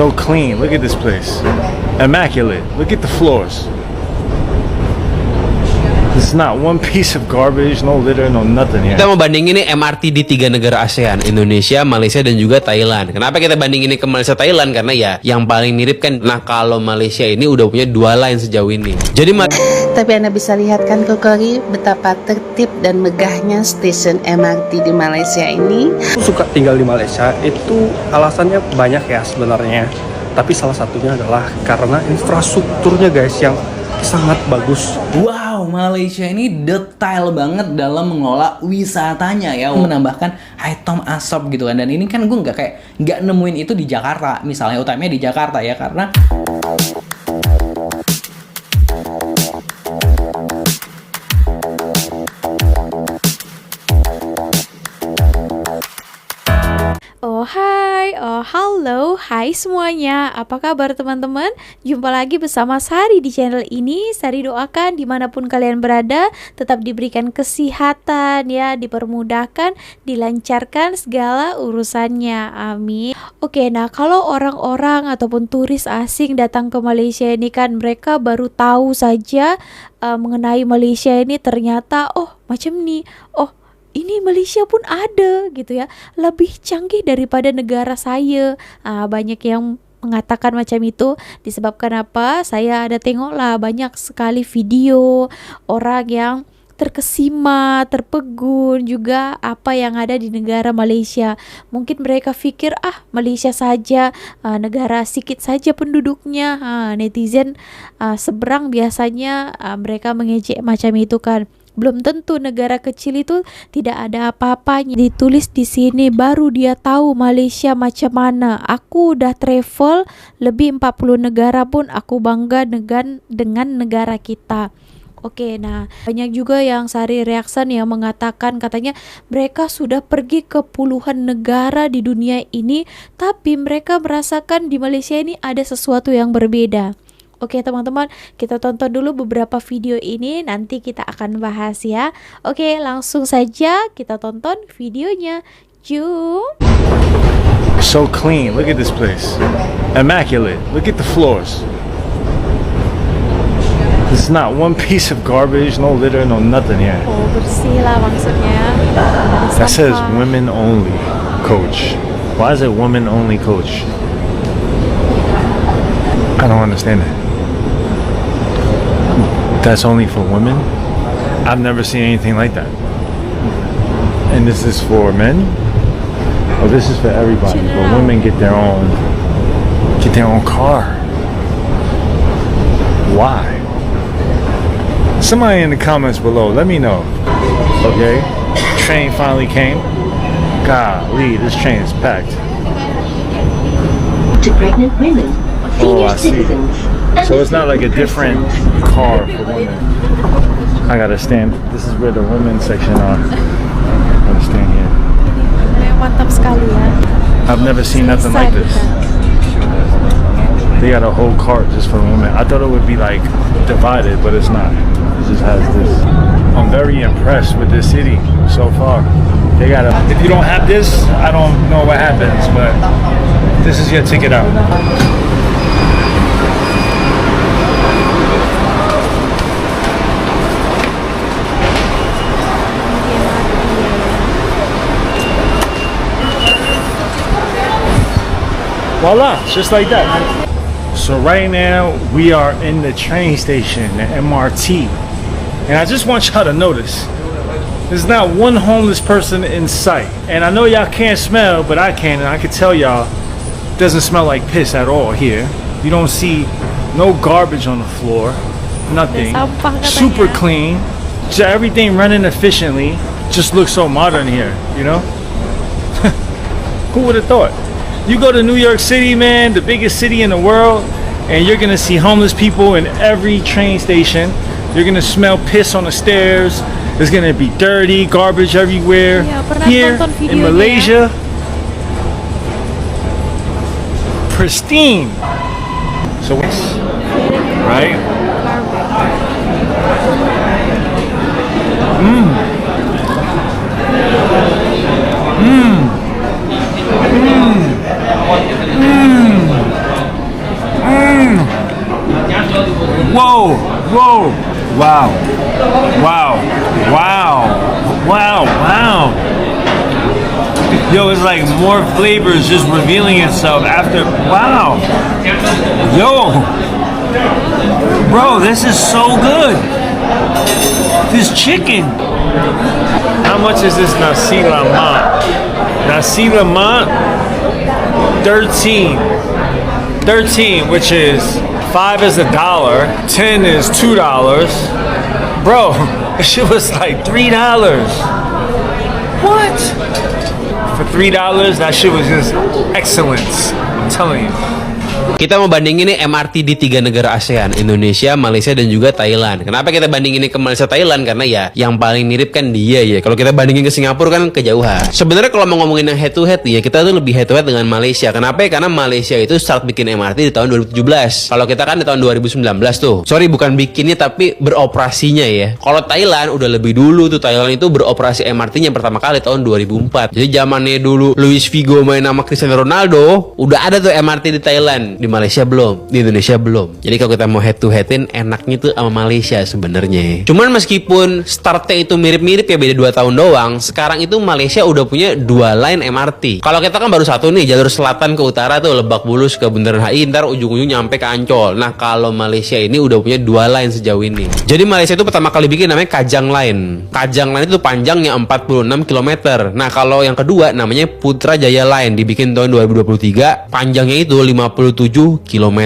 So clean. Look at this place. Immaculate. Look at the floors. There's not one piece of garbage, no litter, no nothing here. Kita mau bandingin nih MRT di 3 negara ASEAN, Indonesia, Malaysia, dan juga Thailand. Kenapa kita bandingin ini ke Malaysia, Thailand? Karena ya yang paling mirip kan. Nah, kalau Malaysia ini udah punya 2 line sejauh ini. Jadi tapi Anda bisa lihat kan Kokori betapa tertib dan megahnya stasiun MRT di Malaysia ini. Aku suka tinggal di Malaysia itu alasannya banyak ya sebenarnya. Tapi salah satunya adalah karena infrastrukturnya guys yang sangat bagus. Wow, Malaysia ini detail banget dalam mengelola wisatanya ya, menambahkan item asap gitu kan. Dan ini kan gue nggak nemuin itu di Jakarta, misalnya utamanya di Jakarta ya, karena halo, hai semuanya. Apa kabar teman-teman? Jumpa lagi bersama Sari di channel ini. Sari doakan dimanapun kalian berada tetap diberikan kesehatan ya, dipermudahkan, dilancarkan segala urusannya. Amin. Oke, nah kalau orang-orang ataupun turis asing datang ke Malaysia ini kan mereka baru tahu saja mengenai Malaysia ini, ternyata oh macam nih, oh ini Malaysia pun ada gitu ya, lebih canggih daripada negara saya. Banyak yang mengatakan macam itu. Disebabkan apa? Saya ada tengok lah banyak sekali video orang yang terkesima, terpegun juga apa yang ada di negara Malaysia. Mungkin mereka fikir Malaysia saja, negara sikit saja penduduknya. Netizen seberang biasanya mereka mengejek macam itu kan. Belum tentu, negara kecil itu tidak ada apa-apanya. Ditulis di sini baru dia tahu Malaysia macam mana. Aku udah travel lebih 40 negara pun aku bangga dengan negara kita. Oke, nah banyak juga yang Sari Reaction yang mengatakan katanya mereka sudah pergi ke puluhan negara di dunia ini, tapi mereka merasakan di Malaysia ini ada sesuatu yang berbeda. Oke teman-teman, kita tonton dulu beberapa video ini, nanti kita akan bahas ya. Oke, langsung saja kita tonton videonya. Jom. So clean. Look at this place. Immaculate. Look at the floors. There's not one piece of garbage, no litter, no nothing here. Oh, bersih lah maksudnya. That says women only coach. Why is it women only coach? I don't understand that. That's only for women? I've never seen anything like that. And this is for men? Oh, this is for everybody. But women get their own car. Why? Somebody in the comments below, let me know. Okay? Train finally came. Golly, this train is packed. To pregnant women, Oh, senior I see. citizens. So it's not like a different car for women. I gotta stand. This is where the women's section are. I gotta stand here. Mantap sekali ya. I've never seen nothing like this. They got a whole cart just for women. I thought it would be like divided, but it's not. It just has this. I'm very impressed with this city so far. They got a. If you don't have this, I don't know what happens, but this is your ticket out. Voila, just like that. So right now we are in the train station, the MRT, and I just want y'all to notice there's not one homeless person in sight. And I know y'all can't smell, but I can, and I can tell y'all it doesn't smell like piss at all here. You don't see no garbage on the floor, nothing. Super clean, just everything running efficiently. Just looks so modern here, you know. Who would have thought? You go to New York City, man, the biggest city in the world, and you're gonna see homeless people in every train station. You're gonna smell piss on the stairs. There's gonna be dirty, garbage everywhere. Here in Malaysia, pristine. So, right? Whoa, whoa, wow, wow, wow, wow, wow. Yo, it's like more flavors just revealing itself after. Wow. Yo. Bro, this is so good. This chicken. How much is this nasi lemak? Nasi lemak, 13. 13, which is 5 is $1, 10 is $2. Bro, this shit was like $3. What? For $3, that shit was just excellence. I'm telling you. Kita mau bandingin nih MRT di 3 negara ASEAN, Indonesia, Malaysia, dan juga Thailand. Kenapa kita bandingin ini ke Malaysia, Thailand? Karena ya yang paling mirip kan dia ya. Kalau kita bandingin ke Singapura kan kejauhan. Sebenarnya kalau mau ngomongin yang head to head nih ya, kita tuh lebih head to head dengan Malaysia. Kenapa? Karena Malaysia itu start bikin MRT di tahun 2017. Kalau kita kan di tahun 2019 tuh. Sorry, bukan bikinnya tapi beroperasinya ya. Kalau Thailand udah lebih dulu tuh. Thailand itu beroperasi MRT-nya pertama kali tahun 2004. Jadi zamannya dulu Luis Figo main sama Cristiano Ronaldo, udah ada tuh MRT di Thailand. Di Malaysia belum, di Indonesia belum. Jadi kalau kita mau head to headin, enaknya tuh sama Malaysia sebenarnya. Cuman meskipun startnya itu mirip-mirip ya, beda 2 tahun doang. Sekarang itu Malaysia udah punya 2 line MRT. Kalau kita kan baru satu nih, jalur selatan ke utara tuh, Lebak Bulus ke Bundaran HI, ntar ujung-ujung nyampe ke Ancol. Nah kalau Malaysia ini udah punya 2 line sejauh ini. Jadi Malaysia itu pertama kali bikin namanya Kajang Line. Kajang Line itu panjangnya 46 km. Nah kalau yang kedua namanya Putrajaya Line, dibikin tahun 2023, panjangnya itu 57 km.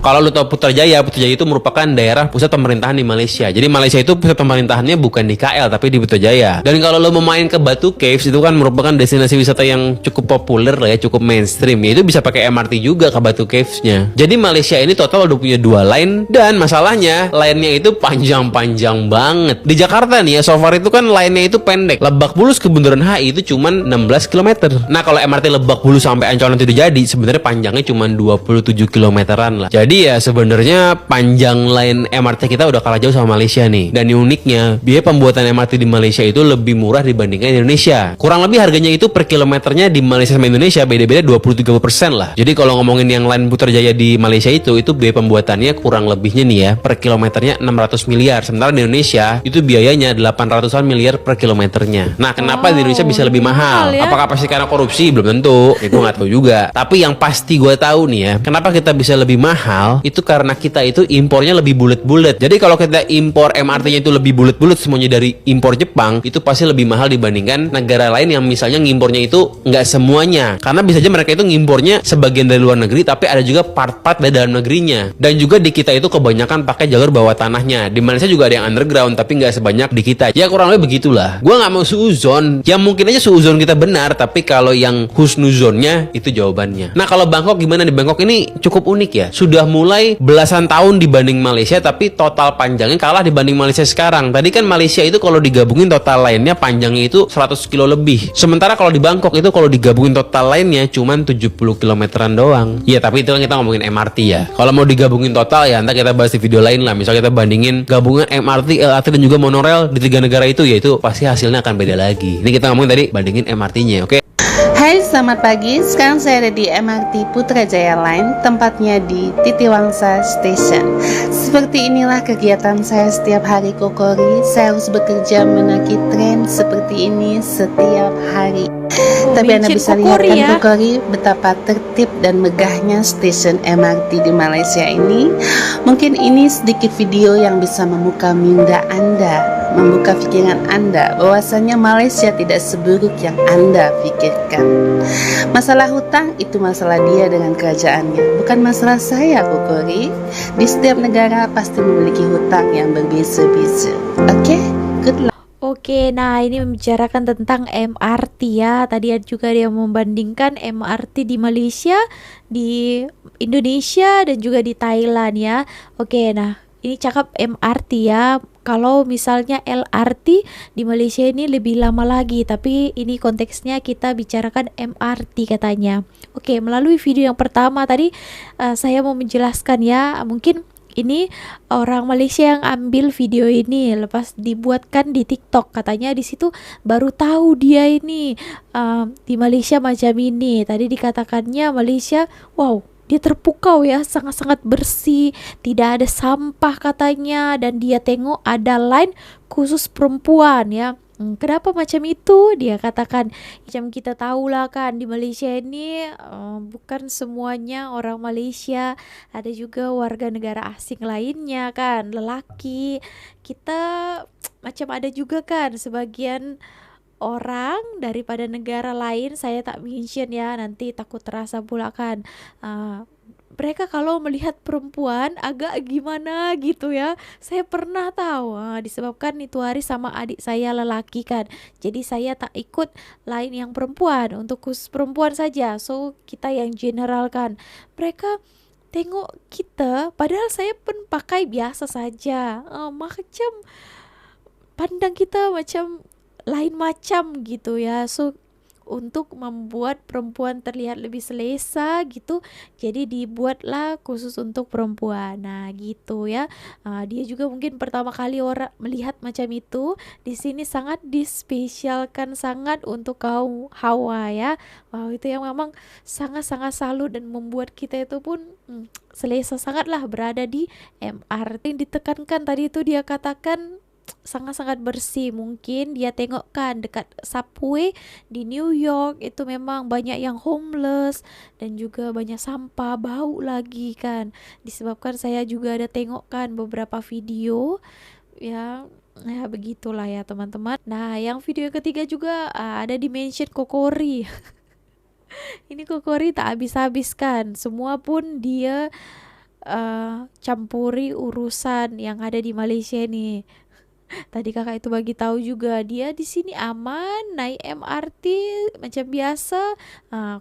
Kalau lu tahu Putrajaya itu merupakan daerah pusat pemerintahan di Malaysia. Jadi Malaysia itu pusat pemerintahannya bukan di KL tapi di Putrajaya. Dan kalau lu mau main ke Batu Caves, itu kan merupakan destinasi wisata yang cukup populer lah ya, cukup mainstream. Ya, itu bisa pakai MRT juga ke Batu Caves-nya. Jadi Malaysia ini total udah punya 2 line, dan masalahnya line-nya itu panjang-panjang banget. Di Jakarta nih ya, so far itu kan line-nya itu pendek. Lebak Bulus ke Bundaran HI itu cuman 16 km. Nah kalau MRT Lebak Bulus sampai Ancol nanti udah jadi, sebenarnya panjangnya cuman 27 kilometeran lah. Jadi ya sebenarnya panjang line MRT kita udah kalah jauh sama Malaysia nih. Dan uniknya, biaya pembuatan MRT di Malaysia itu lebih murah dibandingkan Indonesia. Kurang lebih harganya itu per kilometernya di Malaysia sama Indonesia beda-beda 20-30% lah. Jadi kalau ngomongin yang line Putrajaya di Malaysia itu biaya pembuatannya kurang lebihnya nih ya, per kilometernya 600 miliar. Sementara di Indonesia itu biayanya 800-an miliar per kilometernya. Nah kenapa di Indonesia bisa lebih mahal? Ya? Apakah pasti karena korupsi? Belum tentu. Gue nggak tahu juga. Tapi yang pasti gue tahu nih ya, kenapa kita bisa lebih mahal, itu karena kita itu impornya lebih bulet-bulet. Jadi kalau kita impor MRT-nya itu lebih bulet-bulet semuanya dari impor Jepang, itu pasti lebih mahal dibandingkan negara lain yang misalnya ngimpornya itu nggak semuanya. Karena bisa aja mereka itu ngimpornya sebagian dari luar negeri, tapi ada juga part-part dari dalam negerinya. Dan juga di kita itu kebanyakan pakai jalur bawah tanahnya. Di Malaysia juga ada yang underground, tapi nggak sebanyak di kita. Ya kurang lebih begitulah. Gua nggak mau suuzon. Ya mungkin aja suuzon kita benar, tapi kalau yang husnuzonnya itu jawabannya. Nah kalau Bangkok gimana? Di Bangkok ini cukup unik ya. Sudah mulai belasan tahun dibanding Malaysia, tapi total panjangnya kalah dibanding Malaysia sekarang. Tadi kan Malaysia itu kalau digabungin total lainnya panjangnya itu 100 kilo lebih. Sementara kalau di Bangkok itu kalau digabungin total lainnya cuman 70 kilometeran doang. Ya tapi itu kan kita ngomongin MRT ya. Kalau mau digabungin total ya nanti kita bahas di video lain lah. Misalnya kita bandingin gabungan MRT, LRT dan juga monorail di 3 negara itu, ya itu pasti hasilnya akan beda lagi. Ini kita ngomongin tadi bandingin MRT-nya, oke? Hai, selamat pagi. Sekarang saya ada di MRT Putrajaya Line, tempatnya di Titiwangsa Station. Seperti inilah kegiatan saya setiap hari Kokori. Saya harus bekerja menaki tren seperti ini setiap hari. Tapi Anda bisa lihat kan Kokori betapa tertib dan megahnya stasiun MRT di Malaysia ini. Mungkin ini sedikit video yang bisa membuka minda Anda, membuka pikiran Anda bahwasanya Malaysia tidak seburuk yang Anda pikirkan. Masalah hutang itu masalah dia dengan kerajaannya, bukan masalah saya Kokori. Di setiap negara pasti memiliki hutang yang berbeza-beza. Oke, good luck. Oke, nah ini membicarakan tentang MRT ya. Tadi juga dia membandingkan MRT di Malaysia, di Indonesia, dan juga di Thailand ya. Oke, nah ini cakap MRT ya. Kalau misalnya LRT di Malaysia ini lebih lama lagi, tapi ini konteksnya kita bicarakan MRT katanya. Oke, melalui video yang pertama tadi saya mau menjelaskan ya, mungkin ini orang Malaysia yang ambil video ini lepas dibuatkan di TikTok, katanya di situ baru tahu dia ini di Malaysia macam ini. Tadi dikatakannya Malaysia, wow, dia terpukau ya, sangat-sangat bersih, tidak ada sampah katanya, dan dia tengok ada line khusus perempuan ya. Kenapa macam itu? Dia katakan, macam kita tahu lah kan di Malaysia ini bukan semuanya orang Malaysia, ada juga warga negara asing lainnya kan, lelaki. Kita macam ada juga kan sebagian orang daripada negara lain, saya tak mention ya, nanti takut terasa pula kan. Mereka kalau melihat perempuan agak gimana gitu ya. Saya pernah tahu, disebabkan itu hari sama adik saya lelaki kan. Jadi saya tak ikut lain yang perempuan, untuk khusus perempuan saja. So kita yang general kan. Mereka tengok kita, padahal saya pun pakai biasa saja. Macam pandang kita macam lain macam gitu ya. So untuk membuat perempuan terlihat lebih selesa gitu, jadi dibuatlah khusus untuk perempuan. Nah gitu ya. Dia juga mungkin pertama kali orang melihat macam itu. Di sini sangat dispesialkan sangat untuk kaum Hawa ya. Wow, itu yang memang sangat-sangat salut dan membuat kita itu pun selesa sangatlah berada di MRT. Yang ditekankan tadi itu dia katakan sangat-sangat bersih. Mungkin dia tengokkan dekat subway di New York itu memang banyak yang homeless dan juga banyak sampah, bau lagi kan. Disebabkan saya juga ada tengokkan beberapa video ya. Ya begitulah ya teman-teman. Nah yang video ketiga juga ada di mention Kokori. Ini Kokori tak habis-habis kan, semua pun dia campuri urusan yang ada di Malaysia nih. Tadi kakak itu bagi tahu juga dia di sini aman, naik MRT macam biasa.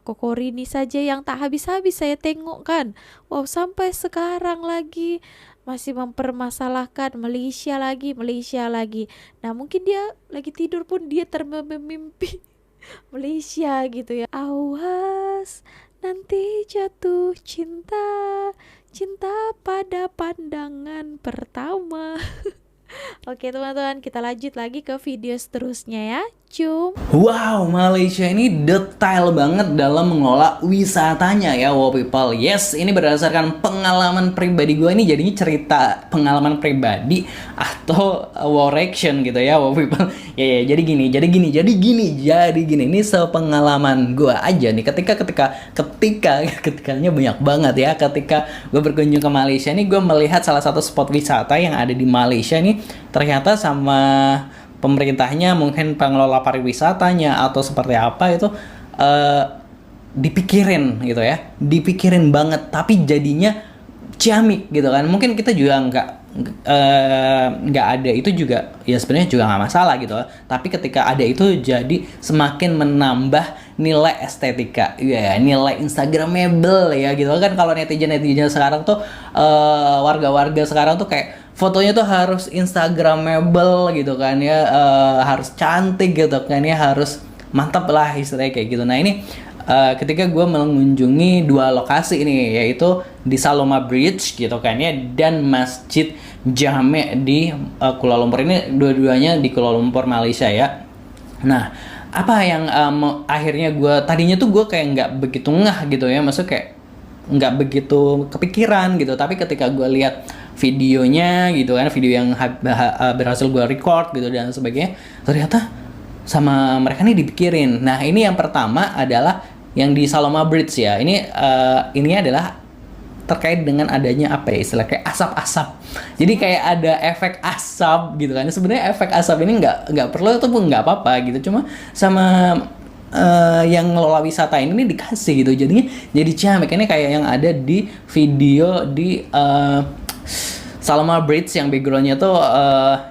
Kokori ini saja yang tak habis-habis saya tengok kan. Wow, sampai sekarang lagi masih mempermasalahkan Malaysia lagi, Malaysia lagi. Nah mungkin dia lagi tidur pun dia termimpi Malaysia gitu ya. Awas nanti jatuh cinta, cinta pada pandangan pertama. Oke teman-teman, kita lanjut lagi ke video seterusnya ya. Cum. Wow, Malaysia ini detail banget dalam mengelola wisatanya ya, wow people. Yes, ini berdasarkan pengalaman pribadi gue, ini jadinya cerita pengalaman pribadi atau wow reaction gitu ya, wow people. Ya, jadi gini. Ini sepengalaman gue aja nih ketikanya banyak banget ya. Ketika gue berkunjung ke Malaysia nih, gue melihat salah satu spot wisata yang ada di Malaysia nih ternyata sama pemerintahnya, mungkin pengelola pariwisatanya atau seperti apa itu dipikirin gitu ya, dipikirin banget, tapi jadinya ciamik gitu kan. Mungkin kita juga nggak ada itu juga ya, sebenarnya juga nggak masalah gitu, tapi ketika ada itu jadi semakin menambah nilai estetika ya, nilai instagramable ya gitu kan. Kalau netizen sekarang tuh warga-warga sekarang tuh kayak fotonya tuh harus instagramable gitu kan ya, harus cantik gitu kan ya, harus mantap lah istilahnya kayak gitu. Nah ini ketika gue mengunjungi dua lokasi ini, yaitu di Saloma Bridge gitu kan ya, dan Masjid Jame di Kuala Lumpur. Ini dua-duanya di Kuala Lumpur, Malaysia ya. Nah apa yang akhirnya tadinya tuh gue kayak nggak begitu ngeh gitu ya, maksudnya kayak nggak begitu kepikiran gitu, tapi ketika gue lihat videonya gitu kan, video yang berhasil gue record gitu dan sebagainya, ternyata sama mereka nih dipikirin. Nah ini yang pertama adalah yang di Saloma Bridge ya, ini adalah terkait dengan adanya apa ya, istilah kayak asap-asap. Jadi kayak ada efek asap gitu kan. Sebenarnya efek asap ini nggak perlu ataupun nggak apa-apa gitu, cuma sama yang ngelola wisata ini dikasih gitu, jadinya jadi ciamik. Ini kayak yang ada di video di Saloma Bridge yang backgroundnya tuh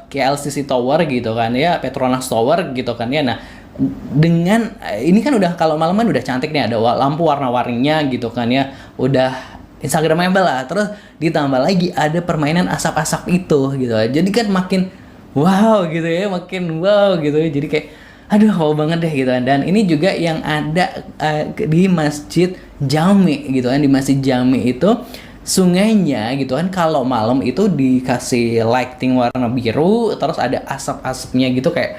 KLCC Tower gitu kan ya, Petronas Tower gitu kan ya. Nah dengan ini kan udah kalau malam kan udah cantik nih, ada lampu warna-warninya gitu kan ya, udah instagramable lah. Terus ditambah lagi ada permainan asap-asap itu gitu, jadi kan makin wow gitu ya, makin wow gitu. Jadi kayak aduh wow banget deh gitu. Dan ini juga yang ada di Masjid Jami gitu kan. Di Masjid Jami itu sungainya gitu kan, kalau malam itu dikasih lighting warna biru, terus ada asap-asapnya gitu, kayak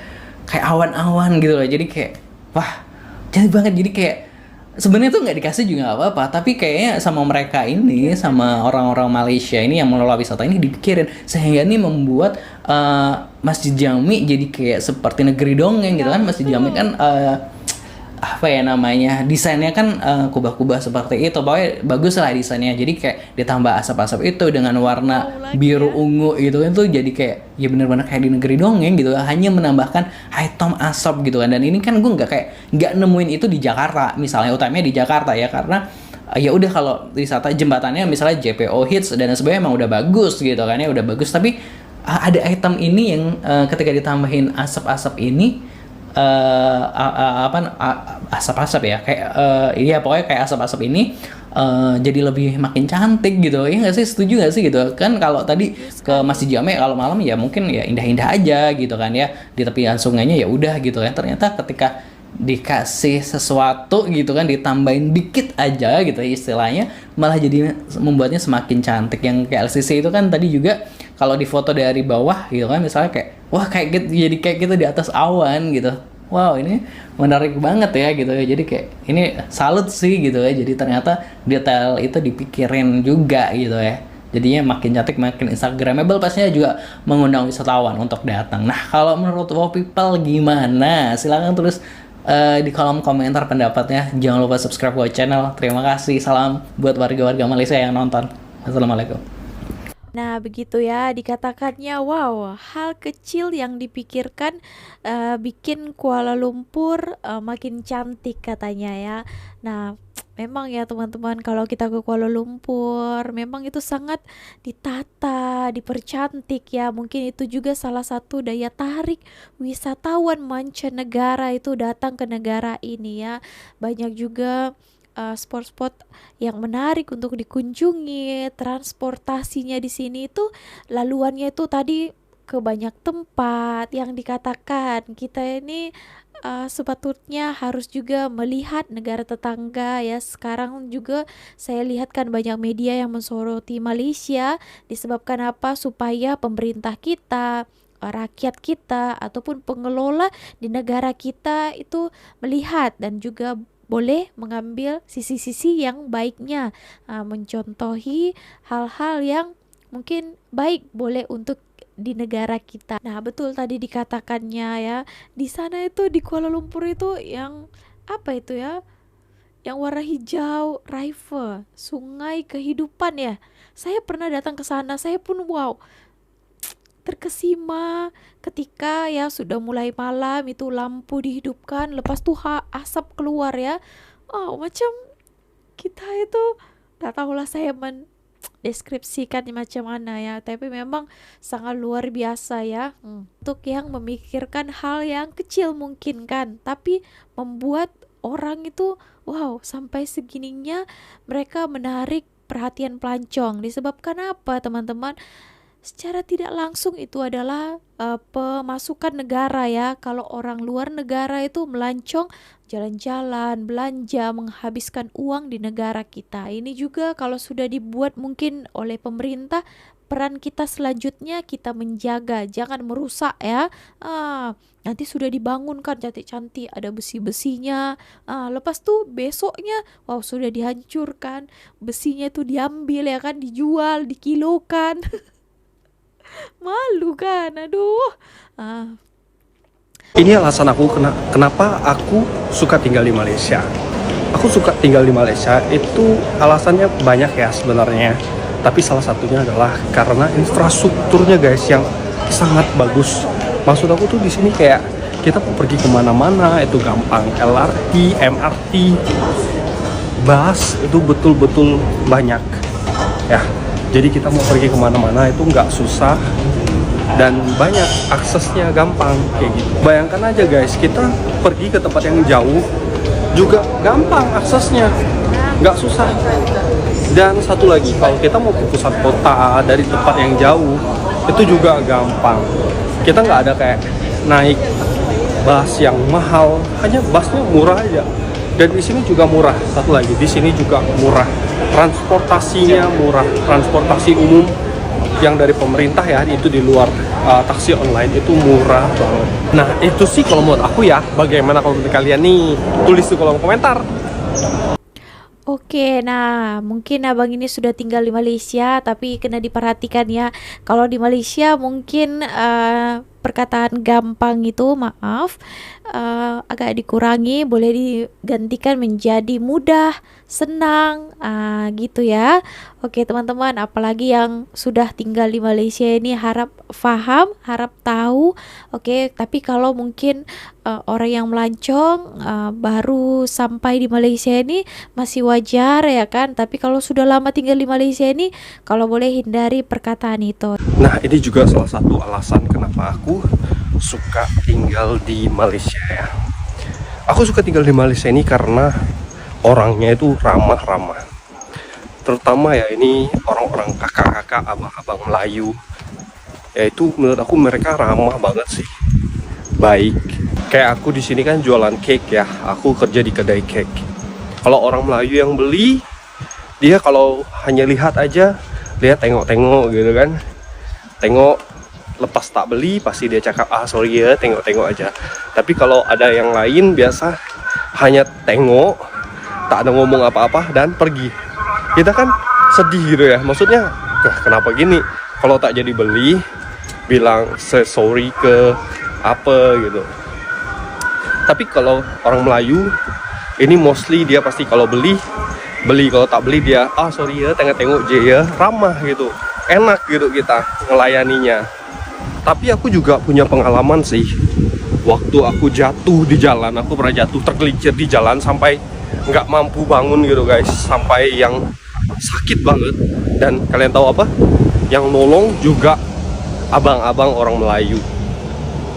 awan-awan gitu loh. Jadi kayak wah cantik banget. Jadi kayak sebenarnya tuh nggak dikasih juga nggak apa-apa, tapi kayaknya sama mereka ini, sama orang-orang Malaysia ini yang mengelola wisata ini dipikirin sehingga ini membuat Masjid Jami jadi kayak seperti negeri dongeng gitu kan. Masjid Jami kan apa ya namanya, desainnya kan kubah-kubah seperti itu, pokoknya bagus lah desainnya. Jadi kayak ditambah asap-asap itu dengan warna biru ungu gitu kan, tuh jadi kayak ya bener-bener kayak di negeri dongeng gitu, hanya menambahkan hitam asap gitu kan. Dan ini kan gue nggak nemuin itu di Jakarta misalnya, utamanya di Jakarta ya, karena ya udah kalau wisata jembatannya misalnya JPO Hits dan sebagainya emang udah bagus gitu kan ya, udah bagus. Tapi ada item ini yang ketika ditambahin asap-asap ini asap-asap ya, kayak iya pokoknya kayak asap-asap ini jadi lebih makin cantik gitu ya nggak sih, setuju nggak sih gitu kan? Kalau tadi ke Masjid Jami kalau malam ya mungkin ya indah-indah aja gitu kan ya, di tepian sungainya ya udah gitu kan. Ternyata ketika dikasih sesuatu gitu kan, ditambahin dikit aja gitu istilahnya, malah jadi membuatnya semakin cantik. Yang kayak LCC itu kan tadi juga kalau di foto dari bawah gitu kan, misalnya kayak wah kayak gitu, jadi kayak gitu di atas awan gitu. Wow, ini menarik banget ya gitu ya. Jadi kayak ini salut sih gitu ya. Jadi ternyata detail itu dipikirin juga gitu ya. Jadinya makin cantik, makin instagramable, pastinya juga mengundang wisatawan untuk datang. Nah, kalau menurut wow people gimana? Silahkan tulis di kolom komentar pendapatnya. Jangan lupa subscribe wow channel. Terima kasih. Salam buat warga-warga Malaysia yang nonton. Assalamualaikum. Nah, begitu ya dikatakannya, wow, hal kecil yang dipikirkan bikin Kuala Lumpur makin cantik katanya ya. Nah, memang ya teman-teman, kalau kita ke Kuala Lumpur memang itu sangat ditata, dipercantik ya. Mungkin itu juga salah satu daya tarik wisatawan mancanegara itu datang ke negara ini ya. Banyak juga spot-spot yang menarik untuk dikunjungi. Transportasinya di sini itu laluannya itu tadi ke banyak tempat yang dikatakan kita ini sepatutnya harus juga melihat negara tetangga ya. Sekarang juga saya lihat kan banyak media yang mensoroti Malaysia, disebabkan apa? Supaya pemerintah kita, rakyat kita ataupun pengelola di negara kita itu melihat dan juga boleh mengambil sisi-sisi yang baiknya, mencontohi hal-hal yang mungkin baik boleh untuk di negara kita. Nah, betul tadi dikatakannya ya, di sana itu di Kuala Lumpur itu yang apa itu ya, yang warna hijau, river, sungai kehidupan ya. Saya pernah datang ke sana, saya pun wow, terkesima ketika ya sudah mulai malam itu lampu dihidupkan, lepas tuh asap keluar ya. Oh, macam kita itu tak tahulah saya deskripsikan macam mana ya, tapi memang sangat luar biasa ya. Untuk yang memikirkan hal yang kecil mungkin kan, tapi membuat orang itu wow, sampai segininya mereka menarik perhatian pelancong. Disebabkan apa teman-teman? Secara tidak langsung itu adalah pemasukan negara ya. Kalau orang luar negara itu melancong, jalan-jalan, belanja, menghabiskan uang di negara kita. Ini juga kalau sudah dibuat mungkin oleh pemerintah, peran kita selanjutnya kita menjaga, jangan merusak ya. Nanti sudah dibangunkan cantik-cantik, ada besi-besinya. Lepas tuh besoknya, wow, sudah dihancurkan, besinya itu diambil ya kan, dijual, dikilokan. Malu kan, aduh. Ini alasan aku kenapa aku suka tinggal di Malaysia. Aku suka tinggal di Malaysia itu alasannya banyak ya sebenarnya. Tapi salah satunya adalah karena infrastrukturnya guys yang sangat bagus. Maksud aku tuh di sini kayak kita mau pergi kemana-mana itu gampang. LRT, MRT, bus itu betul-betul banyak. Ya. Jadi kita mau pergi kemana-mana itu nggak susah dan banyak, aksesnya gampang kayak gitu. Bayangkan aja guys, kita pergi ke tempat yang jauh juga gampang aksesnya, nggak susah. Dan satu lagi, kalau kita mau ke pusat kota dari tempat yang jauh itu juga gampang. Kita nggak ada kayak naik bus yang mahal, hanya busnya murah aja. Dan di sini juga murah. Satu lagi, di sini juga murah. Transportasinya murah, transportasi umum yang dari pemerintah ya, itu di luar taksi online itu murah banget. Nah itu sih kalau menurut aku ya. Bagaimana kalau menurut kalian nih? Tulis di kolom komentar. Oke, nah mungkin abang ini sudah tinggal di Malaysia, tapi kena diperhatikan ya. Kalau di Malaysia mungkin perkataan gampang itu, maaf, agak dikurangi, boleh digantikan menjadi mudah, senang, gitu ya. Oke teman-teman, apalagi yang sudah tinggal di Malaysia ini harap paham, harap tahu. Oke, tapi kalau mungkin orang yang melancong baru sampai di Malaysia ini masih wajar ya kan, tapi kalau sudah lama tinggal di Malaysia ini, kalau boleh hindari perkataan itu. Nah, ini juga salah satu alasan kenapa aku suka tinggal di Malaysia ya. Aku suka tinggal di Malaysia ini karena orangnya itu ramah-ramah. Terutama ya ini orang-orang kakak-kakak, abang-abang Melayu. Ya itu menurut aku mereka ramah banget sih. Baik. Kayak aku di sini kan jualan cake ya. Aku kerja di kedai cake. Kalau orang Melayu yang beli, dia kalau hanya lihat aja, dia tengok-tengok gitu kan. Tengok, lepas tak beli pasti dia cakap, sorry ya, tengok-tengok aja. Tapi kalau ada yang lain biasa hanya tengok, tak ada ngomong apa-apa dan pergi. Kita kan sedih gitu ya, maksudnya kenapa gini? Kalau tak jadi beli, bilang sorry ke apa gitu. Tapi kalau orang Melayu ini mostly dia pasti kalau beli, kalau tak beli dia sorry ya, tengok-tengok je ya, ramah gitu, enak gitu kita ngelayaninya. Tapi aku juga punya pengalaman sih, waktu aku jatuh di jalan, aku pernah jatuh tergelincir di jalan sampai nggak mampu bangun gitu guys, sampai yang sakit banget. Dan kalian tahu apa? Yang nolong juga abang-abang orang Melayu,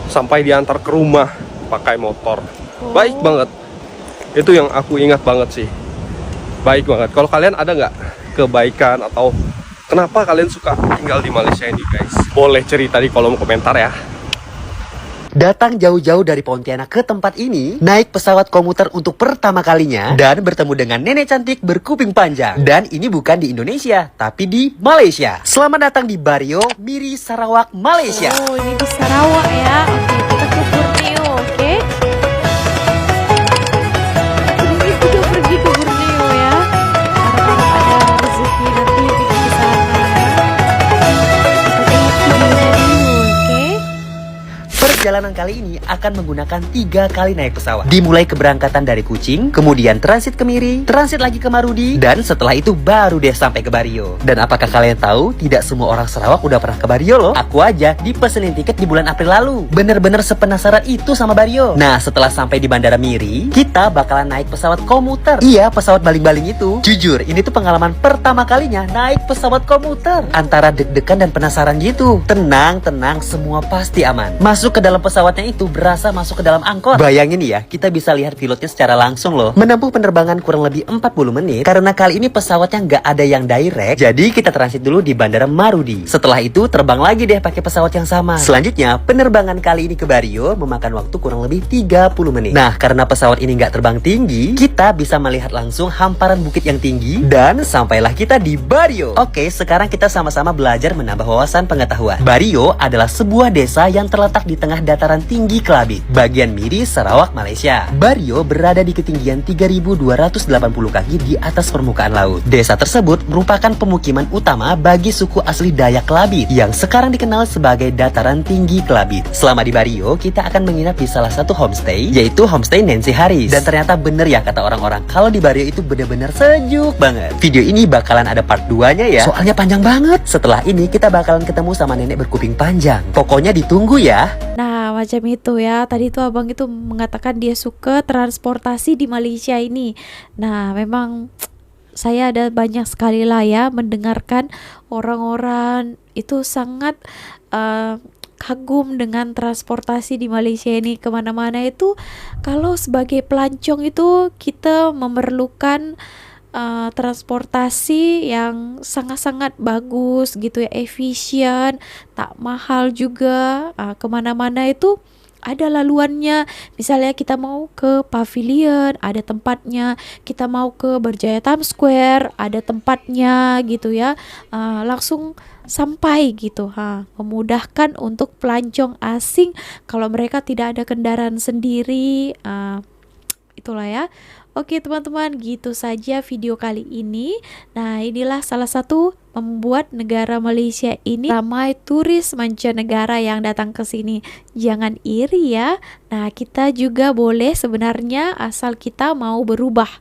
sampai diantar ke rumah pakai motor. Baik banget. Itu yang aku ingat banget sih. Baik banget. Kalau kalian ada nggak kebaikan atau kenapa kalian suka tinggal di Malaysia ini guys? Boleh cerita di kolom komentar ya. Datang jauh-jauh dari Pontianak ke tempat ini, naik pesawat komuter untuk pertama kalinya, dan bertemu dengan nenek cantik berkuping panjang. Dan ini bukan di Indonesia, tapi di Malaysia. Selamat datang di Bario, Miri, Sarawak, Malaysia. Oh, ini di Sarawak ya. Oke, kita ke Borneo, oke? Ini udah pergi ke Borneo ya. Harap-harap ada rezeki nanti pergi ke sana ya. Kita tengok videonya dulu, oke? Perjalanan kali ini akan menggunakan 3 kali naik pesawat. Dimulai keberangkatan dari Kuching, kemudian transit ke Miri, transit lagi ke Marudi, dan setelah itu baru deh sampai ke Bario. Dan apakah kalian tahu, tidak semua orang Sarawak udah pernah ke Bario loh. Aku aja dipesenin tiket di bulan April lalu. Bener-bener sepenasaran itu sama Bario. Nah, setelah sampai di Bandara Miri, kita bakalan naik pesawat komuter. Iya, pesawat baling-baling itu. Jujur, ini tuh pengalaman pertama kalinya naik pesawat komuter. Antara deg-degan dan penasaran gitu. Tenang, semua pasti aman. Masuk ke dalam pesawatnya itu berasa masuk ke dalam angkot. Bayangin ya, kita bisa lihat pilotnya secara langsung loh. Menempuh penerbangan kurang lebih 40 menit. Karena kali ini pesawatnya nggak ada yang direct, jadi kita transit dulu di Bandara Marudi. Setelah itu terbang lagi deh pakai pesawat yang sama. Selanjutnya, penerbangan kali ini ke Bario memakan waktu kurang lebih 30 menit. Nah, karena pesawat ini nggak terbang tinggi, kita bisa melihat langsung hamparan bukit yang tinggi, dan sampailah kita di Bario. Oke, sekarang kita sama-sama belajar menambah wawasan pengetahuan. Bario adalah sebuah desa yang terletak di tengah dataran tinggi Kelabit, bagian Miri, Sarawak, Malaysia. Bario berada di ketinggian 3.280 kaki di atas permukaan laut. Desa tersebut merupakan pemukiman utama bagi suku asli Dayak Kelabit yang sekarang dikenal sebagai dataran tinggi Kelabit. Selama di Bario, kita akan menginap di salah satu homestay, yaitu Homestay Nancy Harris. Dan ternyata bener ya kata orang-orang, kalau di Bario itu bener-bener sejuk banget. Video ini bakalan ada part 2-nya ya, soalnya panjang banget. Setelah ini kita bakalan ketemu sama nenek berkuping panjang. Pokoknya ditunggu ya. Nah, macam itu ya. Tadi tuh abang itu mengatakan dia suka transportasi di Malaysia ini. Nah, memang saya ada banyak sekali lah ya mendengarkan orang-orang itu sangat kagum dengan transportasi di Malaysia ini. Kemana-mana itu kalau sebagai pelancong itu kita memerlukan transportasi yang sangat-sangat bagus gitu ya, efisien, tak mahal juga. Kemana-mana itu ada laluannya. Misalnya kita mau ke Pavilion, ada tempatnya. Kita mau ke Berjaya Times Square, ada tempatnya gitu ya. Langsung sampai gitu. Memudahkan untuk pelancong asing kalau mereka tidak ada kendaraan sendiri. Itulah ya. Oke teman-teman, gitu saja video kali ini. Nah, inilah salah satu membuat negara Malaysia ini ramai turis mancanegara yang datang ke sini. Jangan iri ya. Nah, kita juga boleh sebenarnya asal kita mau berubah.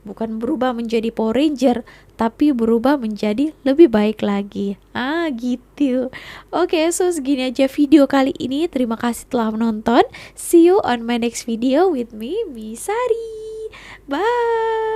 Bukan berubah menjadi Power Ranger, tapi berubah menjadi lebih baik lagi. Gitu. Oke, so segini aja video kali ini. Terima kasih telah menonton. See you on my next video with me, Misari. Bye.